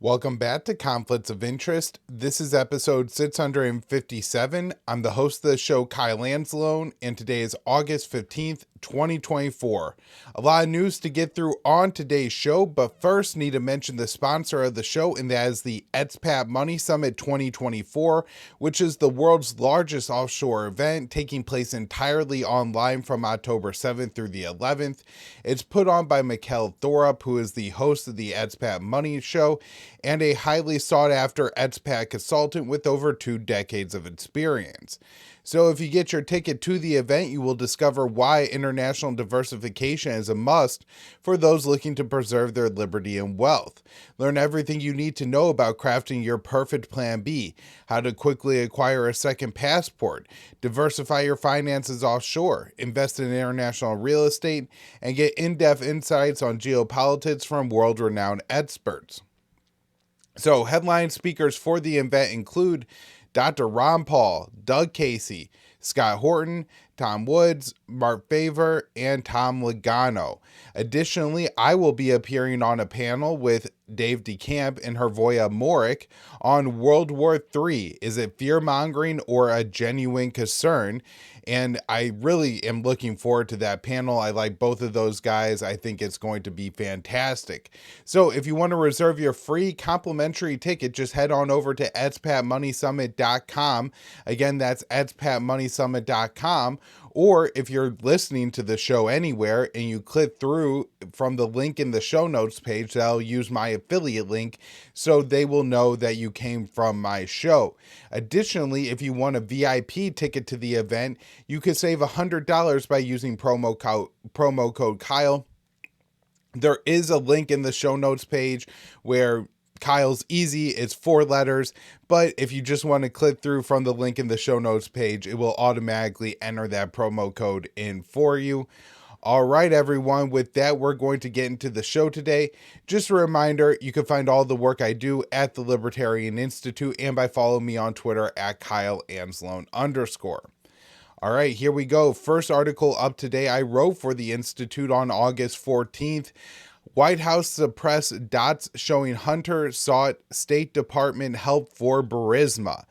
Welcome back to Conflicts of Interest. This is episode 657. I'm the host of the show, Kyle Anzalone, and today is August 15th, 2024. A lot of news to get through on today's show, but first need to mention the sponsor of the show, and that is the Expat Money Summit 2024, which is the world's largest offshore event taking place entirely online from October 7th through the 11th. It's put on by Mikkel Thorup, who is the host of the Expat Money Show, and a highly sought-after expat consultant with over 2 decades of experience. So if you get your ticket to the event, you will discover why international diversification is a must for those looking to preserve their liberty and wealth. Learn everything you need to know about crafting your perfect plan B, how to quickly acquire a second passport, diversify your finances offshore, invest in international real estate, and get in-depth insights on geopolitics from world-renowned experts. So headline speakers for the event include Dr. Ron Paul, Doug Casey, Scott Horton, Tom Woods, Mark Favor, and Tom Logano. Additionally, I will be appearing on a panel with Dave DeCamp and Hervoya Morick on World War III. Is it fear-mongering or a genuine concern? And I really am looking forward to that panel. I like both of those guys. I think it's going to be fantastic. So if you want to reserve your free complimentary ticket, just head on over to expatmoneysummit.com. Again, that's expatmoneysummit.com. Or if you're listening to the show anywhere and you click through from the link in the show notes page, that'll use my affiliate link so they will know that you came from my show. Additionally, if you want a VIP ticket to the event, you could save $100 by using promo code Kyle. There is a link in the show notes page where Kyle's easy, it's 4 letters, but if you just want to click through from the link in the show notes page, it will automatically enter that promo code in for you. All right, everyone, with that, we're going to get into the show today. Just a reminder, you can find all the work I do at the Libertarian Institute and by following me on Twitter at KyleAnzalone_. All right, here we go. First article up today I wrote for the Institute on August 14th. White House suppressed dots showing Hunter sought State Department help for Burisma.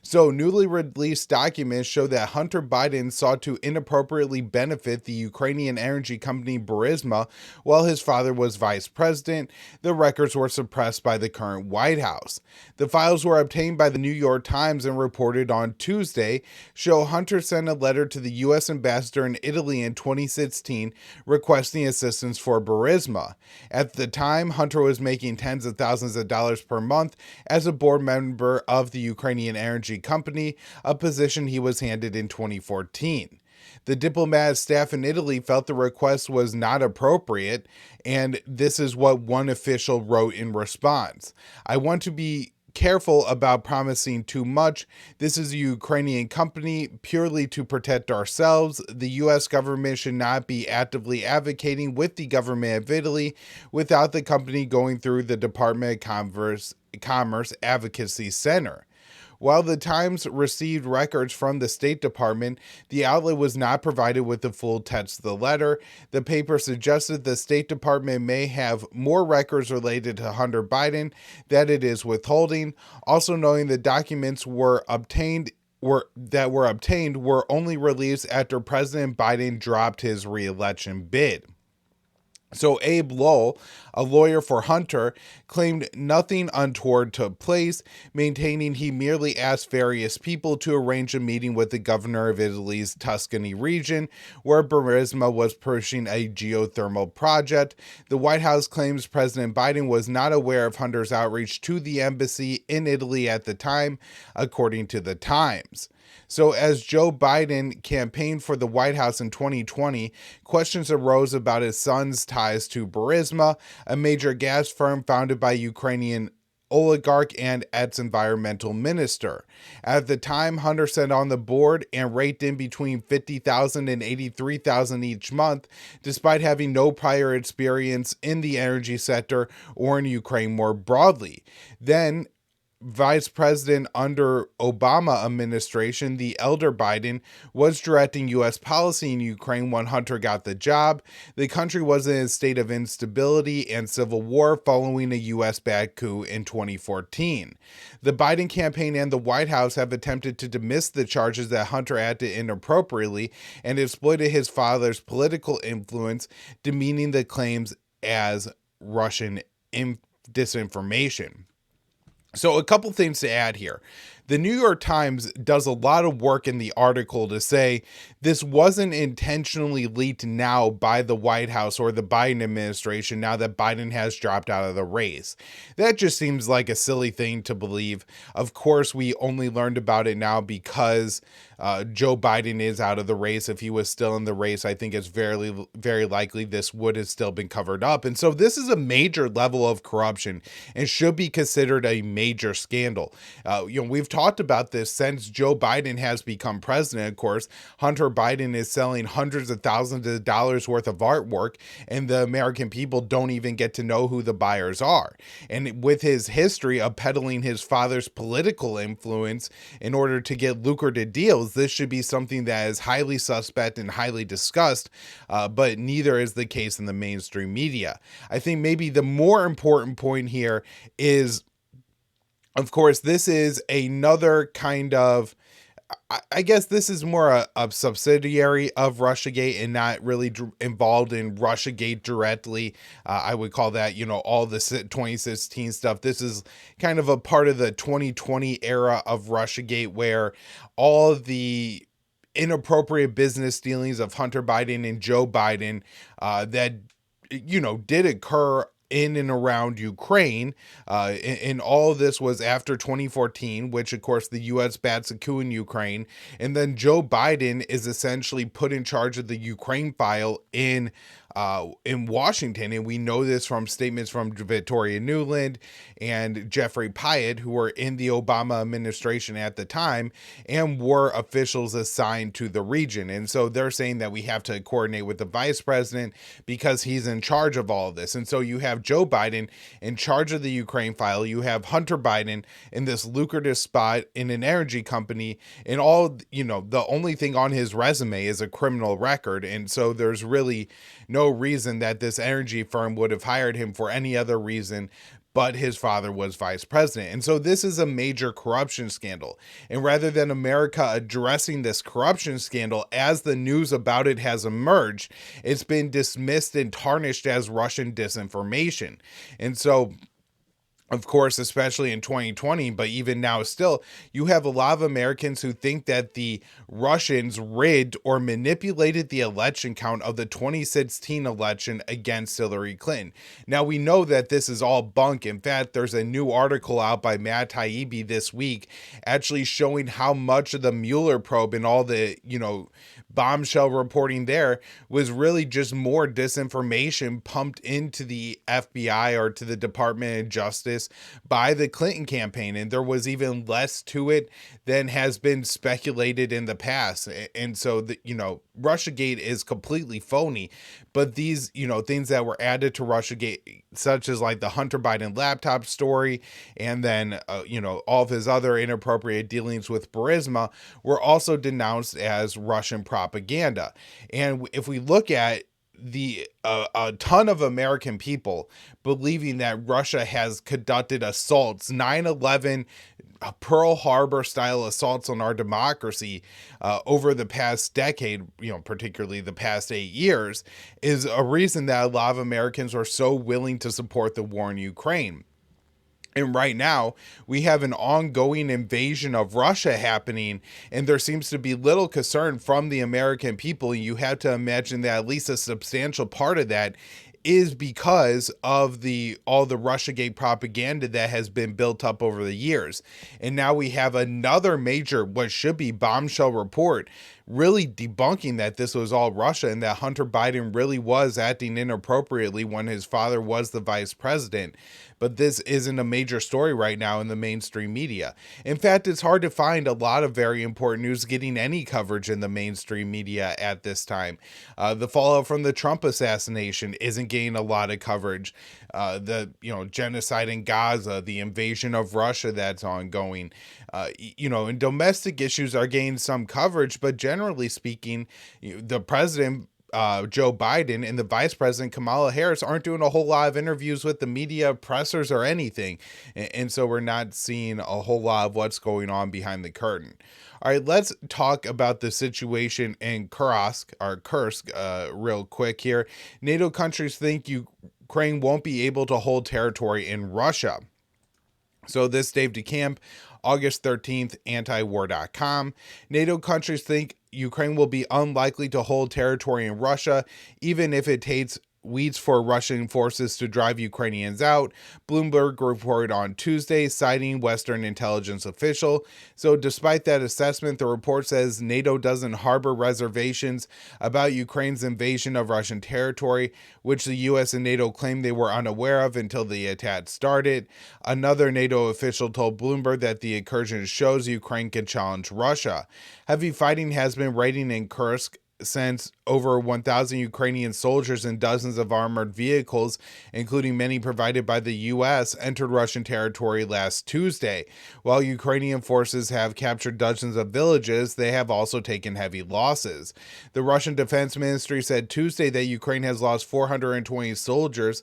So newly released documents show that Hunter Biden sought to inappropriately benefit the Ukrainian energy company Burisma while his father was vice president. The records were suppressed by the current White House. The files were obtained by the New York Times and reported on Tuesday show Hunter sent a letter to the U.S. ambassador in Italy in 2016 requesting assistance for Burisma. At the time, Hunter was making tens of thousands of dollars per month as a board member of the Ukrainian energy company, a position he was handed in 2014. The diplomatic staff in Italy felt the request was not appropriate, and this is what one official wrote in response. I want to be careful about promising too much. This is a Ukrainian company purely to protect ourselves. The U.S. government should not be actively advocating with the government of Italy without the company going through the Department of Commerce Advocacy Center. While the Times received records from the State Department, the outlet was not provided with the full text of the letter. The paper suggested the State Department may have more records related to Hunter Biden that it is withholding, also knowing the documents were obtained were only released after President Biden dropped his re-election bid. So Abe Lowell, a lawyer for Hunter, claimed nothing untoward took place, maintaining he merely asked various people to arrange a meeting with the governor of Italy's Tuscany region, where Burisma was pushing a geothermal project. The White House claims President Biden was not aware of Hunter's outreach to the embassy in Italy at the time, according to the Times. So as Joe Biden campaigned for the White House in 2020, questions arose about his son's ties to Burisma, a major gas firm founded by Ukrainian oligarch and ex-environmental minister. At the time, Hunter sat on the board and raked in between $50,000 and $83,000 each month, despite having no prior experience in the energy sector or in Ukraine more broadly. Then, vice president under Obama administration, the elder Biden, was directing U.S. policy in Ukraine when Hunter got the job. The country was in a state of instability and civil war following a U.S.-backed coup in 2014. The Biden campaign and the White House have attempted to dismiss the charges that Hunter acted inappropriately and exploited his father's political influence, demeaning the claims as Russian disinformation. So a couple things to add here. The New York Times does a lot of work in the article to say this wasn't intentionally leaked now by the White House or the Biden administration now that Biden has dropped out of the race. That just seems like a silly thing to believe. Of course, we only learned about it now because Joe Biden is out of the race. If he was still in the race, I think it's very, very likely this would have still been covered up. And so this is a major level of corruption and should be considered a major scandal. We've talked about this since Joe Biden has become president. Of course, Hunter Biden is selling hundreds of thousands of dollars worth of artwork, and the American people don't even get to know who the buyers are. And with his history of peddling his father's political influence in order to get lucrative deals, this should be something that is highly suspect and highly discussed, but neither is the case in the mainstream media. I think maybe the more important point here is, of course, this is another kind of, I guess this is more a subsidiary of Russiagate and not really involved in Russiagate directly. I would call that, all the 2016 stuff. This is kind of a part of the 2020 era of Russiagate where all the inappropriate business dealings of Hunter Biden and Joe Biden that, did occur in and around Ukraine. And all of this was after 2014, which of course the U.S. bats a coup in Ukraine. And then Joe Biden is essentially put in charge of the Ukraine file in Washington. And we know this from statements from Victoria Nuland and Jeffrey Pyatt, who were in the Obama administration at the time and were officials assigned to the region. And so they're saying that we have to coordinate with the vice president because he's in charge of all of this. And so you have Joe Biden in charge of the Ukraine file. You have Hunter Biden in this lucrative spot in an energy company, and all, the only thing on his resume is a criminal record. And so there's really no reason that this energy firm would have hired him for any other reason but his father was vice president. And so this is a major corruption scandal. And rather than America addressing this corruption scandal as the news about it has emerged, it's been dismissed and tarnished as Russian disinformation. And so, of course, especially in 2020, but even now still, you have a lot of Americans who think that the Russians rigged or manipulated the election count of the 2016 election against Hillary Clinton. Now, we know that this is all bunk. In fact, there's a new article out by Matt Taibbi this week actually showing how much of the Mueller probe and all the, bombshell reporting there was really just more disinformation pumped into the FBI or to the Department of Justice by the Clinton campaign. And there was even less to it than has been speculated in the past. And so, Russiagate is completely phony. But these, things that were added to Russiagate, such as like the Hunter Biden laptop story, and then, all of his other inappropriate dealings with Burisma, were also denounced as Russian propaganda. And if we look at a ton of American people believing that Russia has conducted assaults, 9/11, Pearl Harbor style assaults on our democracy over the past decade, particularly the past 8 years, is a reason that a lot of Americans are so willing to support the war in Ukraine. And right now, we have an ongoing invasion of Russia happening, and there seems to be little concern from the American people. You have to imagine that at least a substantial part of that is because of all the Russiagate propaganda that has been built up over the years. And now we have another major, what should be bombshell report, really debunking that this was all Russia and that Hunter Biden really was acting inappropriately when his father was the vice president. but this isn't a major story right now in the mainstream media. In fact, it's hard to find a lot of very important news getting any coverage in the mainstream media at this time. The fallout from the Trump assassination isn't getting a lot of coverage. The genocide in Gaza, the invasion of Russia that's ongoing, and domestic issues are getting some coverage, but generally speaking, the president, Joe Biden, and the vice president, Kamala Harris, aren't doing a whole lot of interviews with the media, pressers, or anything. And so we're not seeing a whole lot of what's going on behind the curtain. All right, let's talk about the situation in Kursk, real quick here. NATO countries think Ukraine won't be able to hold territory in Russia. So this Dave DeCamp, August 13th, antiwar.com. NATO countries think Ukraine will be unlikely to hold territory in Russia, even if it takes weeks for Russian forces to drive Ukrainians out, Bloomberg reported on Tuesday, citing Western intelligence official. So despite that assessment, the report says NATO doesn't harbor reservations about Ukraine's invasion of Russian territory, which the US and NATO claimed they were unaware of until the attack started. Another NATO official told Bloomberg that the incursion shows Ukraine can challenge Russia. Heavy fighting has been raging in Kursk since over 1,000 Ukrainian soldiers and dozens of armored vehicles, including many provided by the U.S., entered Russian territory last Tuesday. While Ukrainian forces have captured dozens of villages, they have also taken heavy losses. The Russian Defense Ministry said Tuesday that Ukraine has lost 420 soldiers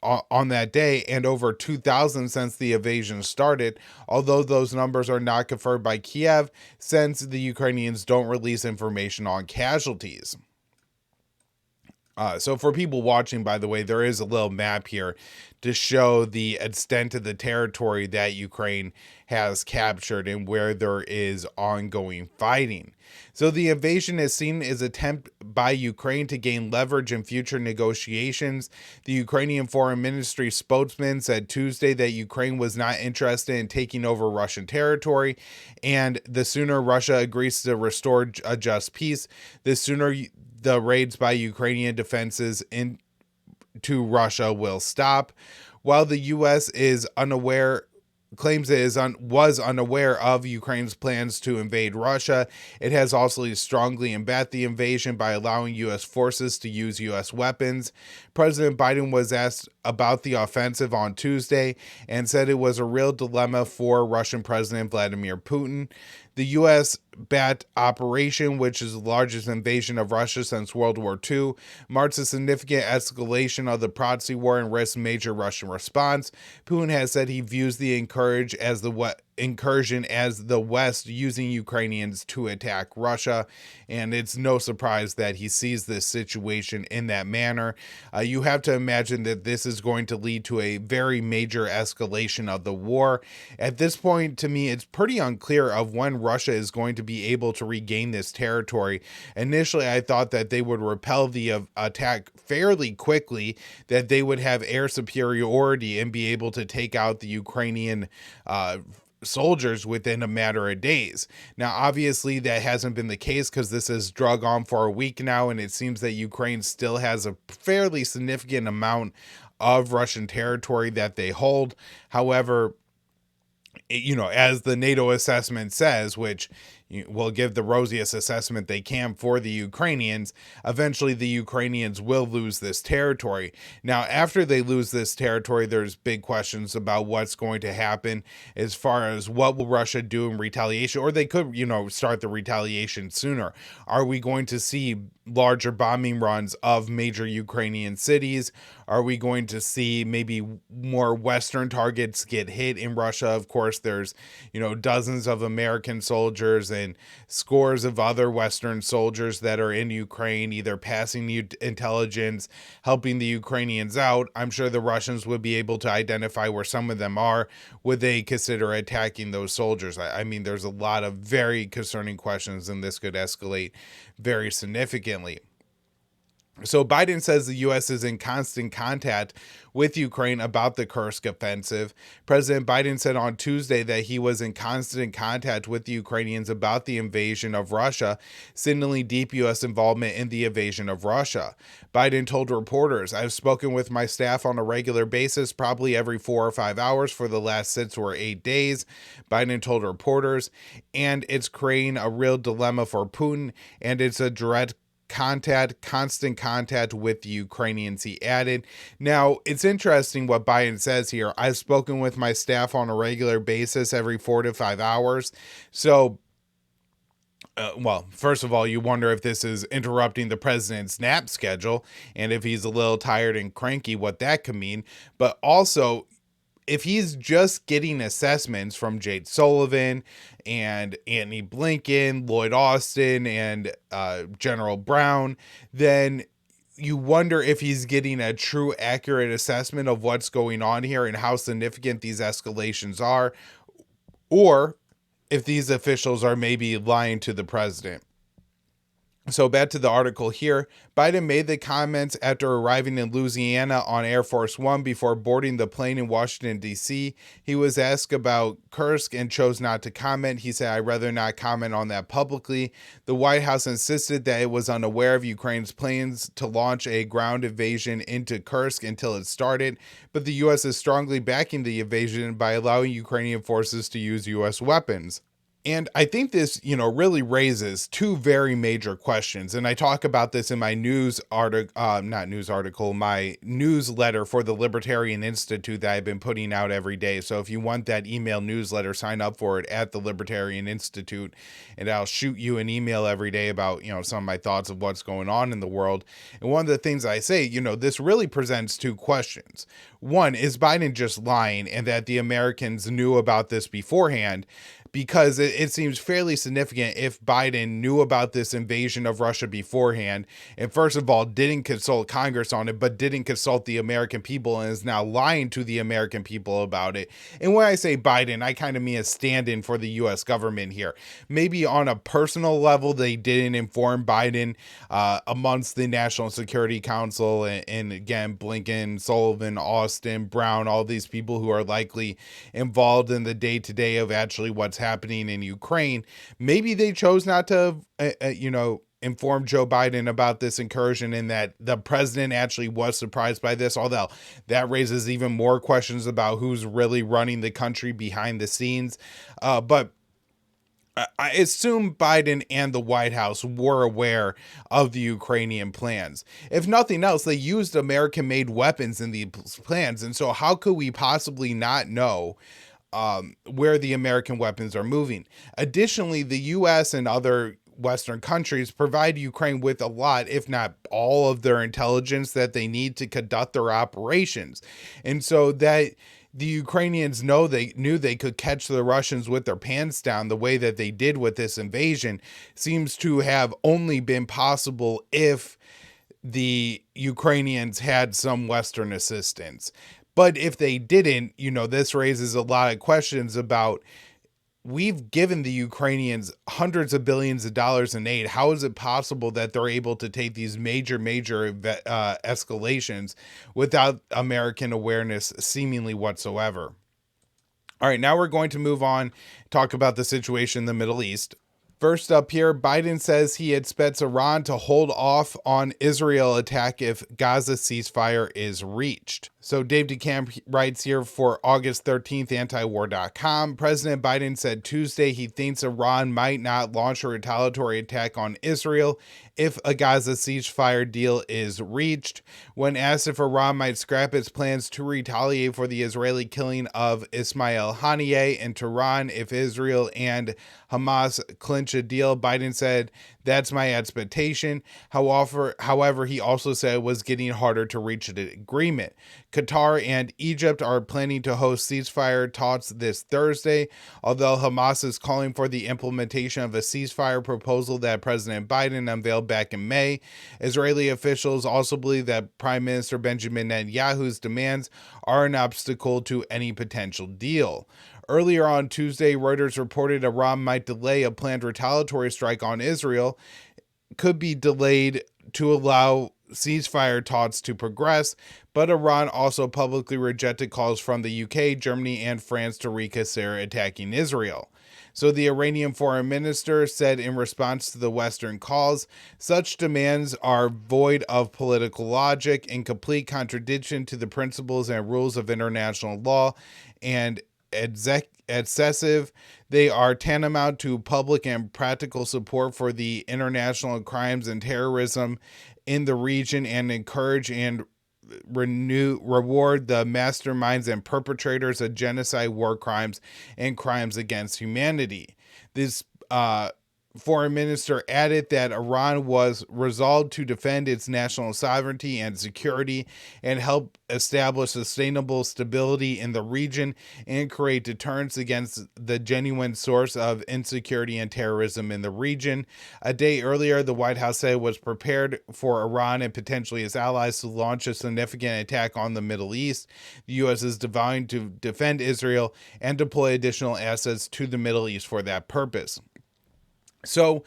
on that day and over 2,000 since the invasion started, although those numbers are not confirmed by Kiev since the Ukrainians don't release information on casualties. So for people watching, by the way, there is a little map here to show the extent of the territory that Ukraine has captured and where there is ongoing fighting. So the invasion is seen as an attempt by Ukraine to gain leverage in future negotiations. The Ukrainian Foreign Ministry spokesman said Tuesday that Ukraine was not interested in taking over Russian territory, and the sooner Russia agrees to restore a just peace, the sooner the raids by Ukrainian defenses into Russia will stop. While the U.S. is unaware claims it was unaware of Ukraine's plans to invade Russia, it has also strongly embattled the invasion by allowing U.S. forces to use U.S. weapons. President Biden was asked about the offensive on Tuesday and said it was a real dilemma for Russian President Vladimir Putin. The U.S.-backed operation, which is the largest invasion of Russia since World War II, marks a significant escalation of the proxy war and risks major Russian response. Putin has said he views the incursion as the West using Ukrainians to attack Russia, and it's no surprise that he sees this situation in that manner. You have to imagine that this is going to lead to a very major escalation of the war. At this point, to me, it's pretty unclear of when Russia is going to be able to regain this territory. Initially, I thought that they would repel the attack fairly quickly, that they would have air superiority and be able to take out the Ukrainian soldiers within a matter of days. Now, obviously, that hasn't been the case because this has drug on for a week now, and it seems that Ukraine still has a fairly significant amount of Russian territory that they hold. However, as the NATO assessment says, which will give the rosiest assessment they can for the Ukrainians, eventually the Ukrainians will lose this territory. Now, after they lose this territory, there's big questions about what's going to happen as far as what will Russia do in retaliation, or they could, start the retaliation sooner. Are we going to see larger bombing runs of major Ukrainian cities? Are we going to see maybe more Western targets get hit in Russia? Of course, there's, dozens of American soldiers and scores of other Western soldiers that are in Ukraine, either passing intelligence, helping the Ukrainians out. I'm sure the Russians would be able to identify where some of them are. Would they consider attacking those soldiers? I mean, there's a lot of very concerning questions, and this could escalate very significantly. So Biden says the U.S. is in constant contact with Ukraine about the Kursk offensive. President Biden said on Tuesday that he was in constant contact with the Ukrainians about the invasion of Russia, signaling deep U.S. involvement in the invasion of Russia. Biden told reporters, "I've spoken with my staff on a regular basis, probably every 4 or 5 hours for the last 6 or 8 days." Biden told reporters, "And it's creating a real dilemma for Putin, and it's a direct constant contact with the Ukrainians," he added. Now, it's interesting what Biden says here. "I've spoken with my staff on a regular basis every 4 to 5 hours. So, well, first of all, you wonder if this is interrupting the president's nap schedule and if he's a little tired and cranky, what that could mean. But also, if he's just getting assessments from Jake Sullivan and Antony Blinken, Lloyd Austin, and General Brown, then you wonder if he's getting a true, accurate assessment of what's going on here and how significant these escalations are, or if these officials are maybe lying to the president. So back to the article here. Biden made the comments after arriving in Louisiana on Air Force One before boarding the plane in Washington, D.C. He was asked about Kursk and chose not to comment. He said, "I'd rather not comment on that publicly." The White House insisted that it was unaware of Ukraine's plans to launch a ground invasion into Kursk until it started, but the U.S. is strongly backing the invasion by allowing Ukrainian forces to use U.S. weapons. And I think this, really raises two very major questions. And I talk about this in my my newsletter for the Libertarian Institute that I've been putting out every day. So if you want that email newsletter, sign up for it at the Libertarian Institute, and I'll shoot you an email every day about, some of my thoughts of what's going on in the world. And one of the things I say, this really presents two questions. One, is Biden just lying and that the Americans knew about this beforehand? Because it seems fairly significant if Biden knew about this invasion of Russia beforehand, and first of all, didn't consult Congress on it, but didn't consult the American people and is now lying to the American people about it. And when I say Biden, I kind of mean a stand-in for the U.S. government here. Maybe on a personal level, they didn't inform Biden amongst the National Security Council, and again, Blinken, Sullivan, Austin, Brown, all these people who are likely involved in the day-to-day of actually what's happening in Ukraine. Maybe they chose not to, inform Joe Biden about this incursion, and that the president actually was surprised by this, although that raises even more questions about who's really running the country behind the scenes. But I assume Biden and the White House were aware of the Ukrainian plans. If nothing else, they used American-made weapons in these plans, and so how could we possibly not know where the American weapons are moving? Additionally, the U.S. and other Western countries provide Ukraine with a lot, if not all, of their intelligence that they need to conduct their operations. And so that the Ukrainians knew they could catch the Russians with their pants down the way that they did with this invasion seems to have only been possible if the Ukrainians had some Western assistance. But if they didn't, this raises a lot of questions about, we've given the Ukrainians hundreds of billions of dollars in aid. How is it possible that they're able to take these major escalations without American awareness seemingly whatsoever? All right, now we're going to move on, talk about the situation in the Middle East. First up here, Biden says he expects Iran to hold off on Israel attack if Gaza ceasefire is reached. So Dave DeCamp writes here for August 13th, antiwar.com. President Biden said Tuesday he thinks Iran might not launch a retaliatory attack on Israel if a Gaza ceasefire deal is reached. When asked if Iran might scrap its plans to retaliate for the Israeli killing of Ismail Haniyeh in Tehran if Israel and Hamas clinch a deal, Biden said, "That's my expectation." However, he also said it was getting harder to reach an agreement. Qatar and Egypt are planning to host ceasefire talks this Thursday, although Hamas is calling for the implementation of a ceasefire proposal that President Biden unveiled back in May. Israeli officials also believe that Prime Minister Benjamin Netanyahu's demands are an obstacle to any potential deal. Earlier on Tuesday, Reuters reported Iran might delay a planned retaliatory strike on Israel, could be delayed to allow ceasefire talks to progress, but Iran also publicly rejected calls from the UK, Germany, and France to reconsider attacking Israel. So the Iranian foreign minister said in response to the Western calls, such demands are void of political logic, in complete contradiction to the principles and rules of international law, and excessive. They are tantamount to public and practical support for the international crimes and terrorism in the region, and encourage and reward the masterminds and perpetrators of genocide, war crimes, and crimes against humanity. This foreign minister added that Iran was resolved to defend its national sovereignty and security and help establish sustainable stability in the region and create deterrence against the genuine source of insecurity and terrorism in the region. A day earlier, the White House said it was prepared for Iran and potentially its allies to launch a significant attack on the Middle East. The U.S. is vowing to defend Israel and deploy additional assets to the Middle East for that purpose. So,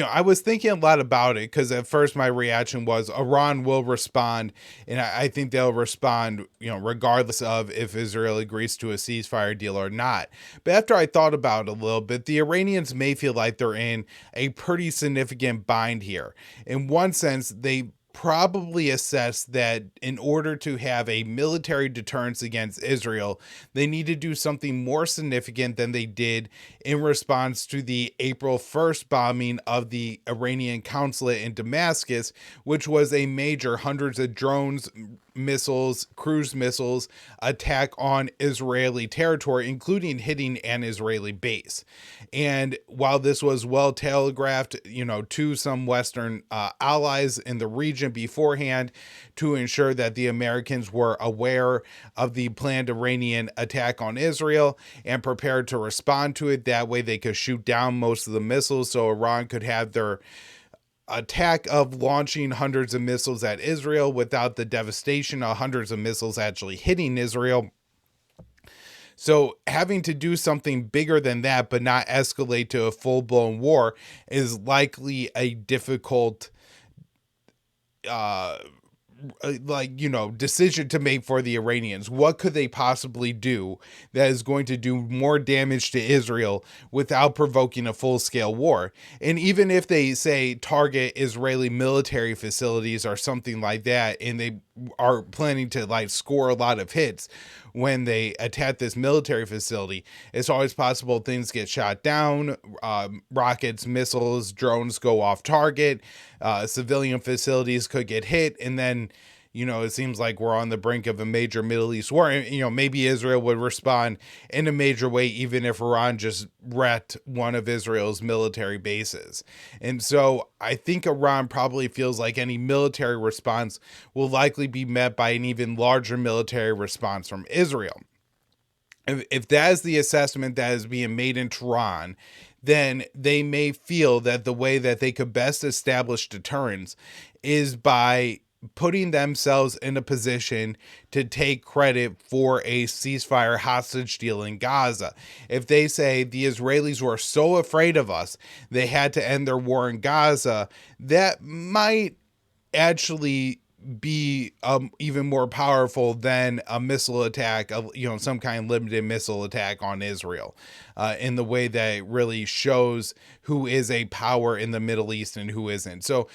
I was thinking a lot about it because at first my reaction was Iran will respond, and I think they'll respond, regardless of if Israel agrees to a ceasefire deal or not. But after I thought about it a little bit, the Iranians may feel like they're in a pretty significant bind here. In one sense, they probably assess that in order to have a military deterrence against Israel, they need to do something more significant than they did in response to the April 1st bombing of the Iranian consulate in Damascus, which was a major hundreds of drones, missiles, cruise missiles attack on Israeli territory, including hitting an Israeli base. And while this was well telegraphed, to some Western allies in the region beforehand to ensure that the Americans were aware of the planned Iranian attack on Israel and prepared to respond to it, that way they could shoot down most of the missiles so Iran could have their attack of launching hundreds of missiles at Israel without the devastation of hundreds of missiles actually hitting Israel. So having to do something bigger than that, but not escalate to a full-blown war, is likely a difficult decision to make for the Iranians. What could they possibly do that is going to do more damage to Israel without provoking a full-scale war? And even if they say target Israeli military facilities or something like that, and they are planning to score a lot of hits when they attack this military facility, it's always possible things get shot down, rockets, missiles, drones go off target, civilian facilities could get hit, and then it seems like we're on the brink of a major Middle East war. Maybe Israel would respond in a major way, even if Iran just wrecked one of Israel's military bases. And so I think Iran probably feels like any military response will likely be met by an even larger military response from Israel. If that is the assessment that is being made in Tehran, then they may feel that the way that they could best establish deterrence is by putting themselves in a position to take credit for a ceasefire hostage deal in Gaza. If they say the Israelis were so afraid of us, they had to end their war in Gaza, that might actually be even more powerful than a missile attack of some kind of limited missile attack on Israel, in the way that it really shows who is a power in the Middle East and who isn't. So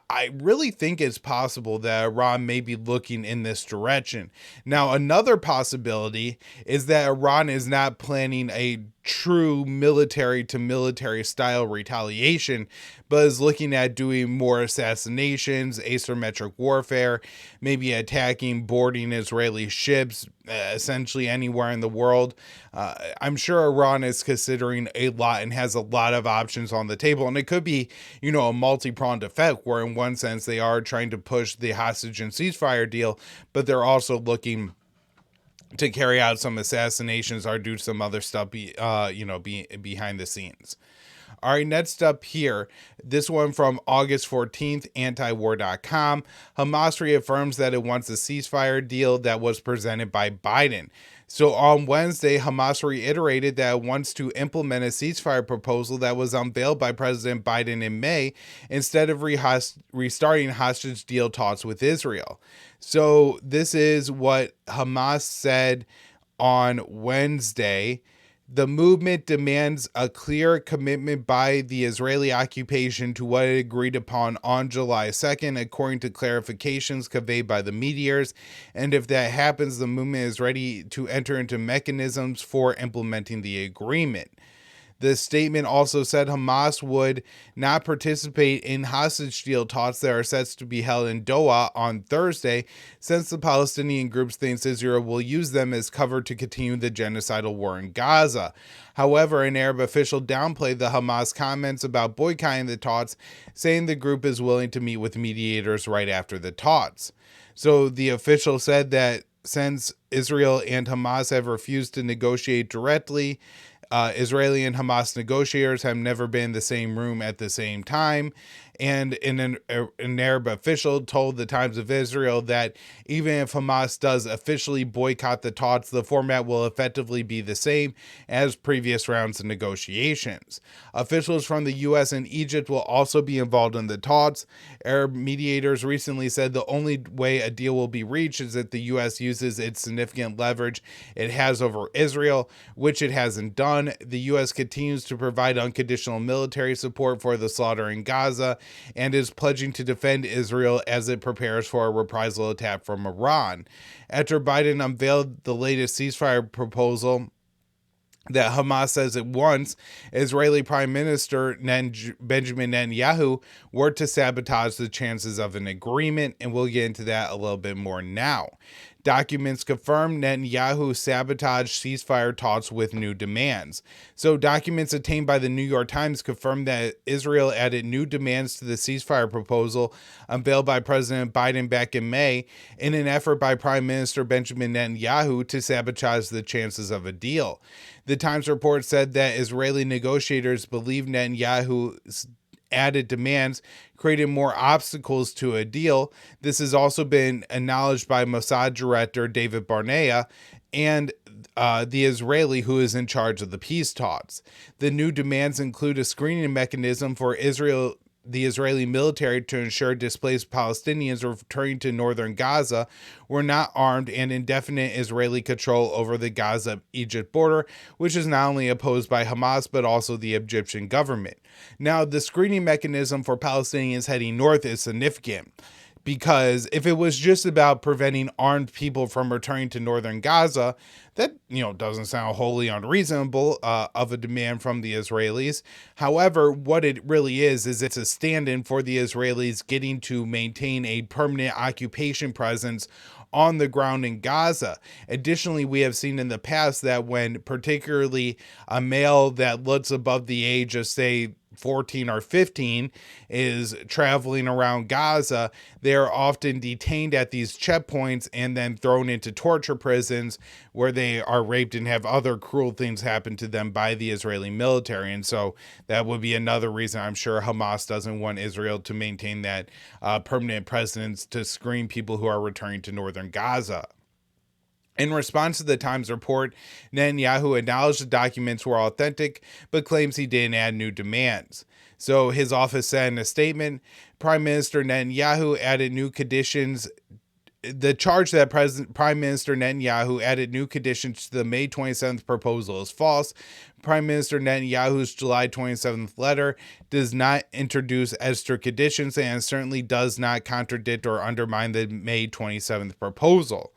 I really think it's possible that Iran may be looking in this direction. Now, another possibility is that Iran is not planning a true military to military style retaliation, but is looking at doing more assassinations, asymmetric warfare, maybe attacking boarding Israeli ships, essentially anywhere in the world. I'm sure Iran is considering a lot and has a lot of options on the table, and it could be, a multi-pronged effect where in one sense they are trying to push the hostage and ceasefire deal, but they're also looking to carry out some assassinations or do some other stuff, behind the scenes. All right, next up here, this one from August 14th, antiwar.com. Hamas reaffirms that it wants a ceasefire deal that was presented by Biden. So on Wednesday, Hamas reiterated that it wants to implement a ceasefire proposal that was unveiled by President Biden in May instead of restarting hostage deal talks with Israel. So this is what Hamas said on Wednesday. The movement demands a clear commitment by the Israeli occupation to what it agreed upon on July 2nd, according to clarifications conveyed by the mediators. And if that happens, the movement is ready to enter into mechanisms for implementing the agreement. The statement also said Hamas would not participate in hostage deal talks that are set to be held in Doha on Thursday, since the Palestinian groups thinks Israel will use them as cover to continue the genocidal war in Gaza. However, an Arab official downplayed the Hamas comments about boycotting the talks, saying the group is willing to meet with mediators right after the talks. So the official said that since Israel and Hamas have refused to negotiate directly, Israeli and Hamas negotiators have never been in the same room at the same time. And an Arab official told the Times of Israel that even if Hamas does officially boycott the talks, the format will effectively be the same as previous rounds of negotiations. Officials from the U.S. and Egypt will also be involved in the talks. Arab mediators recently said the only way a deal will be reached is that the U.S. uses its significant leverage it has over Israel, which it hasn't done. The U.S. continues to provide unconditional military support for the slaughter in Gaza and is pledging to defend Israel as it prepares for a reprisal attack from Iran. After Biden unveiled the latest ceasefire proposal that Hamas says it wants, Israeli Prime Minister Benjamin Netanyahu worked to sabotage the chances of an agreement, and we'll get into that a little bit more now. Documents confirm Netanyahu sabotaged ceasefire talks with new demands. So documents obtained by the New York Times confirm that Israel added new demands to the ceasefire proposal unveiled by President Biden back in May in an effort by Prime Minister Benjamin Netanyahu to sabotage the chances of a deal. The Times report said that Israeli negotiators believe Netanyahu's added demands created more obstacles to a deal. This has also been acknowledged by Mossad director David Barnea and the Israeli who is in charge of the peace talks. The new demands include a screening mechanism for the Israeli military to ensure displaced Palestinians returning to northern Gaza were not armed, and indefinite Israeli control over the Gaza-Egypt border, which is not only opposed by Hamas but also the Egyptian government. Now, the screening mechanism for Palestinians heading north is significant, because if it was just about preventing armed people from returning to northern Gaza, that, doesn't sound wholly unreasonable of a demand from the Israelis. However, what it really is it's a stand-in for the Israelis getting to maintain a permanent occupation presence on the ground in Gaza. Additionally, we have seen in the past that when particularly a male that looks above the age of, say, 14 or 15 is traveling around Gaza, they are often detained at these checkpoints and then thrown into torture prisons where they are raped and have other cruel things happen to them by the Israeli military. And so that would be another reason I'm sure Hamas doesn't want Israel to maintain that permanent presence to screen people who are returning to northern Gaza. In response to the Times report, Netanyahu acknowledged the documents were authentic, but claims he didn't add new demands. So his office said in a statement, Prime Minister Netanyahu added new conditions. The charge that Prime Minister Netanyahu added new conditions to the May 27th proposal is false. Prime Minister Netanyahu's July 27th letter does not introduce extra conditions and certainly does not contradict or undermine the May 27th proposal.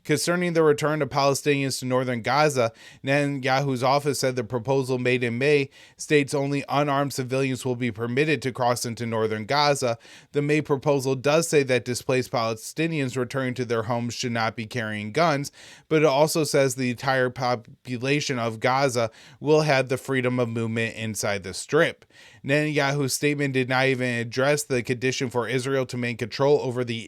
Concerning the return of Palestinians to northern Gaza, Netanyahu's office said the proposal made in May states only unarmed civilians will be permitted to cross into northern Gaza. The May proposal does say that displaced Palestinians returning to their homes should not be carrying guns, but it also says the entire population of Gaza will have the freedom of movement inside the Strip. Netanyahu's statement did not even address the condition for Israel to maintain control over the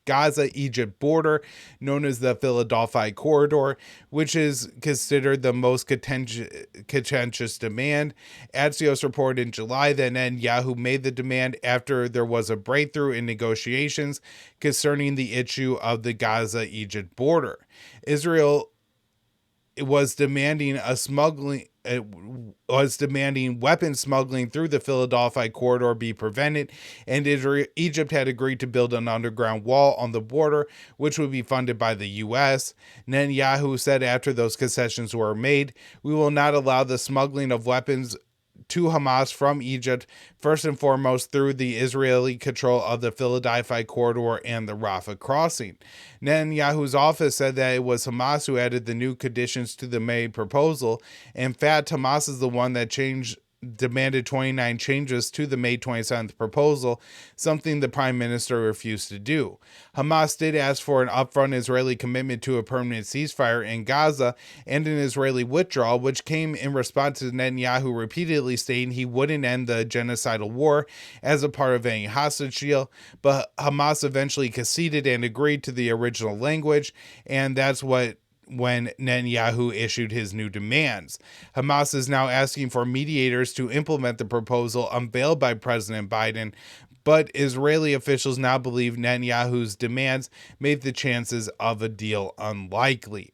Gaza-Egypt border border, known as the Philadelphia Corridor, which is considered the most contentious demand. Axios reported in July that Netanyahu made the demand after there was a breakthrough in negotiations concerning the issue of the Gaza-Egypt border. Israel was demanding weapon smuggling through the Philadelphia corridor be prevented, and Egypt had agreed to build an underground wall on the border, which would be funded by the U.S. Netanyahu said after those concessions were made, "We will not allow the smuggling of weapons to Hamas from Egypt, first and foremost through the Israeli control of the Philadelphia corridor and the Rafah crossing." Netanyahu's office said that it was Hamas who added the new conditions to the May proposal. In fact, Hamas is the one that demanded 29 changes to the May 27th proposal, something the prime minister refused to do. Hamas did ask for an upfront Israeli commitment to a permanent ceasefire in Gaza and an Israeli withdrawal, which came in response to Netanyahu repeatedly stating he wouldn't end the genocidal war as a part of any hostage deal, but Hamas eventually conceded and agreed to the original language, and that's when Netanyahu issued his new demands. Hamas is now asking for mediators to implement the proposal unveiled by President Biden, but Israeli officials now believe Netanyahu's demands made the chances of a deal unlikely.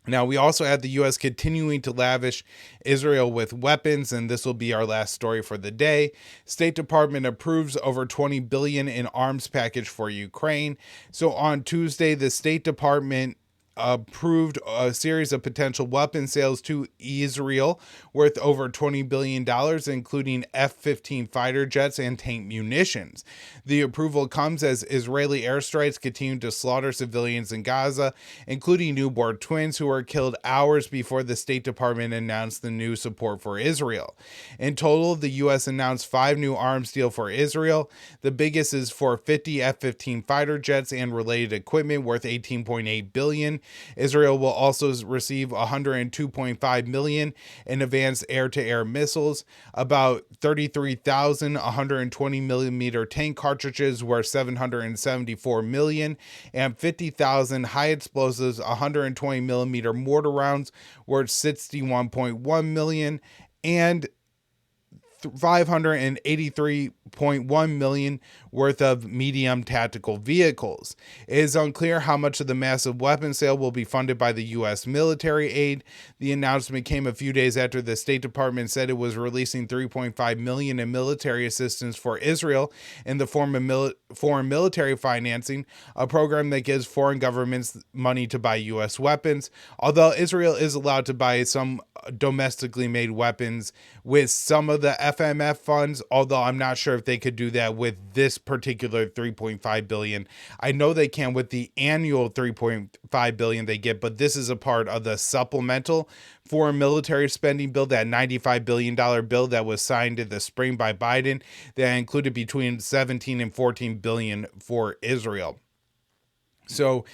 Now, we also have the U.S. continuing to lavish Israel with weapons, and this will be our last story for the day. State Department approves over $20 billion in arms package for Ukraine. So on Tuesday, the State Department approved a series of potential weapon sales to Israel worth over $20 billion, including F-15 fighter jets and tank munitions. The approval comes as Israeli airstrikes continue to slaughter civilians in Gaza, including newborn twins who were killed hours before the State Department announced the new support for Israel. In total, the U.S. announced 5 new arms deals for Israel. The biggest is for 50 F-15 fighter jets and related equipment worth $18.8 billion. Israel will also receive $102.5 million in advanced air-to-air missiles, about 33,000 120 millimeter tank cartridges worth $774 million, and 50,000 high explosives 120 millimeter mortar rounds worth $61.1 million, and $583.1 million worth of medium tactical vehicles. It is unclear how much of the massive weapon sale will be funded by the U.S. military aid. The announcement came a few days after the State Department said it was releasing $3.5 million in military assistance for Israel in the form of foreign military financing, a program that gives foreign governments money to buy U.S. weapons. Although Israel is allowed to buy some domestically made weapons with some of the FMF funds, although I'm not sure if they could do that with this particular $3.5 billion. I know they can with the annual $3.5 billion they get, but this is a part of the supplemental foreign military spending bill, that $95 billion bill that was signed in the spring by Biden, that included between 17 and 14 billion for Israel. So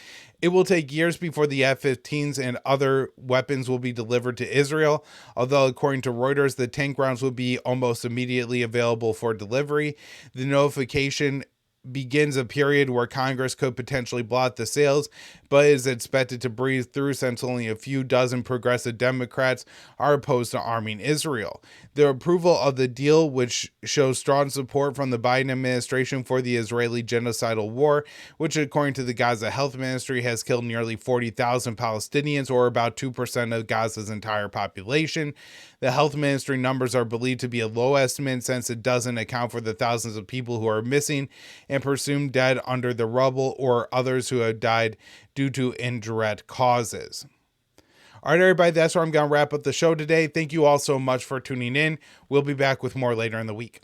it will take years before the F-15s and other weapons will be delivered to Israel, although according to Reuters, the tank rounds will be almost immediately available for delivery. The notification begins a period where Congress could potentially block the sales, but is expected to breeze through since only a few dozen progressive Democrats are opposed to arming Israel. The approval of the deal, which shows strong support from the Biden administration for the Israeli genocidal war, which according to the Gaza Health Ministry has killed nearly 40,000 Palestinians, or about 2% of Gaza's entire population. The health ministry numbers are believed to be a low estimate since it doesn't account for the thousands of people who are missing and presumed dead under the rubble, or others who have died due to indirect causes. All right, everybody, that's where I'm going to wrap up the show today. Thank you all so much for tuning in. We'll be back with more later in the week.